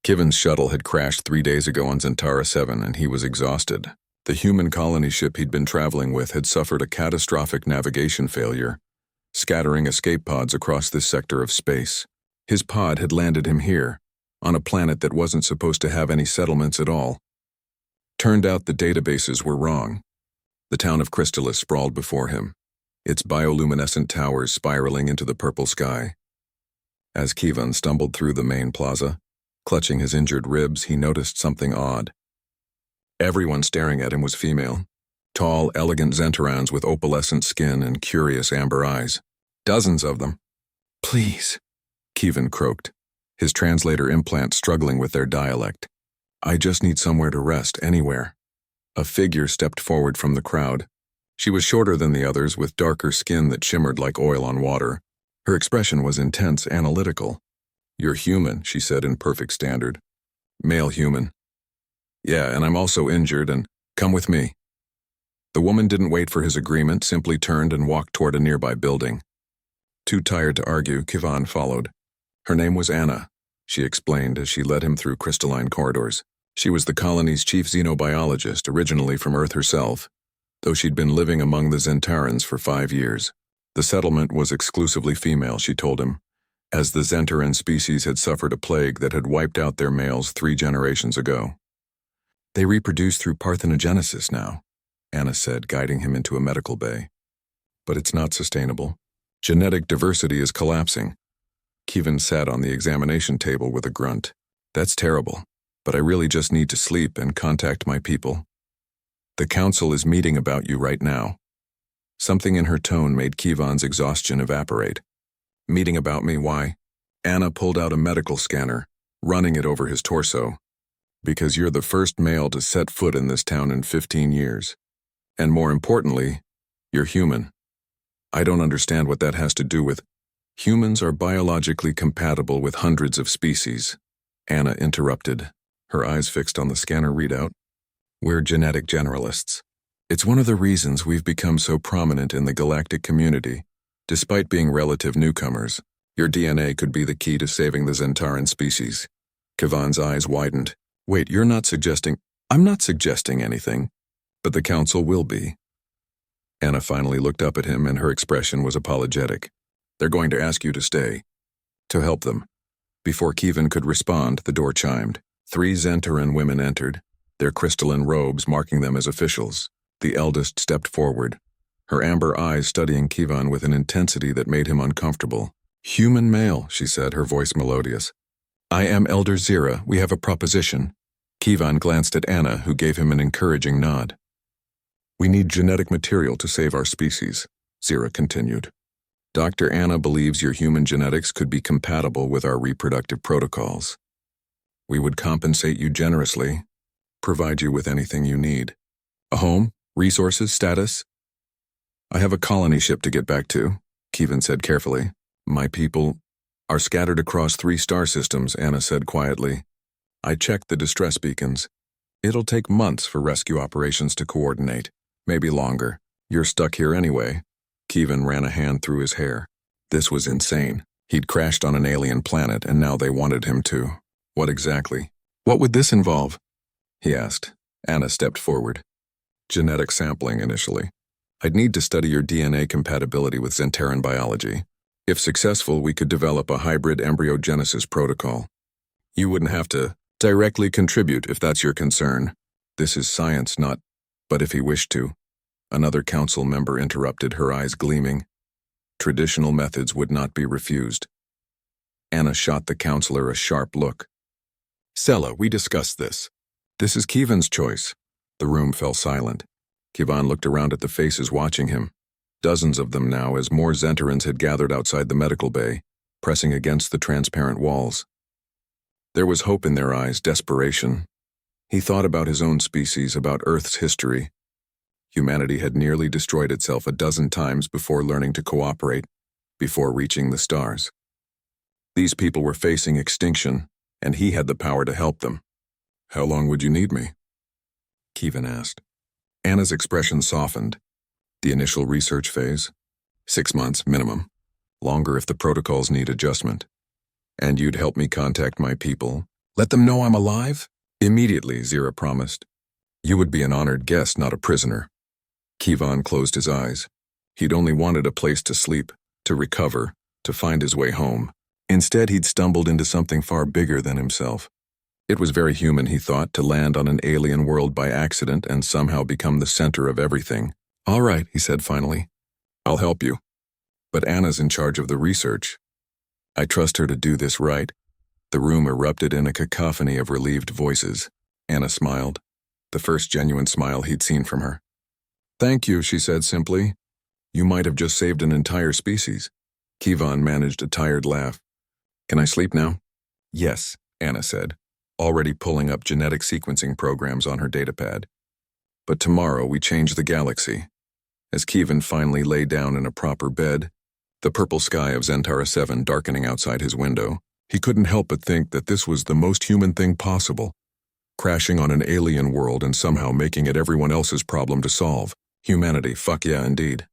Kiven's shuttle had crashed 3 days ago on Zentara 7, and he was exhausted. The human colony ship he'd been traveling with had suffered a catastrophic navigation failure, scattering escape pods across this sector of space. His pod had landed him here, on a planet that wasn't supposed to have any settlements at all. Turned out the databases were wrong. The town of Crystallis sprawled before him, its bioluminescent towers spiraling into the purple sky. As Kivan stumbled through the main plaza, clutching his injured ribs, he noticed something odd. Everyone staring at him was female. Tall, elegant Zentarans with opalescent skin and curious amber eyes. Dozens of them. "Please," Kivan croaked, his translator implant struggling with their dialect. "I just need somewhere to rest, anywhere." A figure stepped forward from the crowd. She was shorter than the others, with darker skin that shimmered like oil on water. Her expression was intense, analytical. "You're human," she said in perfect standard. "Male human." "Yeah, and I'm also injured, and come with me." The woman didn't wait for his agreement, simply turned and walked toward a nearby building. Too tired to argue, Kivan followed. Her name was Anna, she explained as she led him through crystalline corridors. She was the colony's chief xenobiologist, originally from Earth herself, though she'd been living among the Zentarans for 5 years. The settlement was exclusively female, she told him, as the Zentaran species had suffered a plague that had wiped out their males 3 generations ago. "They reproduce through parthenogenesis now," Anna said, guiding him into a medical bay. "But it's not sustainable. Genetic diversity is collapsing." Kivan sat on the examination table with a grunt. "That's terrible, but I really just need to sleep and contact my people. The council is meeting about you right now." Something in her tone made Kivan's exhaustion evaporate. "Meeting about me, why?" Anna pulled out a medical scanner, running it over his torso. "Because you're the first male to set foot in this town in 15 years. And more importantly, you're human. I don't understand what that has to do with—" "Humans are biologically compatible with hundreds of species," Anna interrupted, her eyes fixed on the scanner readout. "We're genetic generalists. It's one of the reasons we've become so prominent in the galactic community. Despite being relative newcomers, your DNA could be the key to saving the Zentaran species." Kivan's eyes widened. "Wait, you're not suggesting—" "I'm not suggesting anything, but the council will be." Anna finally looked up at him, and her expression was apologetic. "They're going to ask you to stay. To help them." Before Kivan could respond, the door chimed. 3 Zentaran women entered, their crystalline robes marking them as officials. The eldest stepped forward, her amber eyes studying Kivan with an intensity that made him uncomfortable. "Human male," she said, her voice melodious. "I am Elder Zira. We have a proposition." Kivan glanced at Anna, who gave him an encouraging nod. "We need genetic material to save our species," Zira continued. "Dr. Anna believes your human genetics could be compatible with our reproductive protocols. We would compensate you generously, provide you with anything you need. A home, resources, status." "I have a colony ship to get back to," Kivan said carefully. "My people are scattered across 3 star systems," Anna said quietly. "I checked the distress beacons. It'll take months for rescue operations to coordinate, maybe longer. You're stuck here anyway." Kivan ran a hand through his hair. This was insane. He'd crashed on an alien planet, and now they wanted him to. What exactly? "What would this involve?" he asked. Anna stepped forward. "Genetic sampling initially. I'd need to study your DNA compatibility with Zentaran biology. If successful, we could develop a hybrid embryogenesis protocol. You wouldn't have to directly contribute if that's your concern. This is science, not—" "But if he wished to," another council member interrupted, her eyes gleaming. "Traditional methods would not be refused." Anna shot the counselor a sharp look. "Sella, we discussed this. This is Kivan's choice." The room fell silent. Kivan looked around at the faces watching him. Dozens of them now, as more Zentarans had gathered outside the medical bay, pressing against the transparent walls. There was hope in their eyes, desperation. He thought about his own species, about Earth's history. Humanity had nearly destroyed itself a dozen times before learning to cooperate, before reaching the stars. These people were facing extinction, and he had the power to help them. "How long would you need me?" Kivan asked. Anna's expression softened. "The initial research phase? 6 months, minimum. Longer if the protocols need adjustment. And you'd help me contact my people, Let them know I'm alive? Immediately, Zira promised. You would be an honored guest, not a prisoner. Kivon closed his eyes. He'd only wanted a place to sleep, to recover, to find his way home. Instead, he'd stumbled into something far bigger than himself. It was very human, he thought, to land on an alien world by accident and somehow become the center of everything. All right, he said finally. I'll help you. But Anna's in charge of the research. I trust her to do this right. The room erupted in a cacophony of relieved voices. Anna smiled, the first genuine smile he'd seen from her. Thank you, she said simply. You might have just saved an entire species. Kivon managed a tired laugh. Can I sleep now? Yes, Anna said, already pulling up genetic sequencing programs on her datapad. But tomorrow we change the galaxy. As Kivon finally lay down in a proper bed, the purple sky of Zentara 7 darkening outside his window, he couldn't help but think that this was the most human thing possible. Crashing on an alien world and somehow making it everyone else's problem to solve. Humanity, fuck yeah, indeed.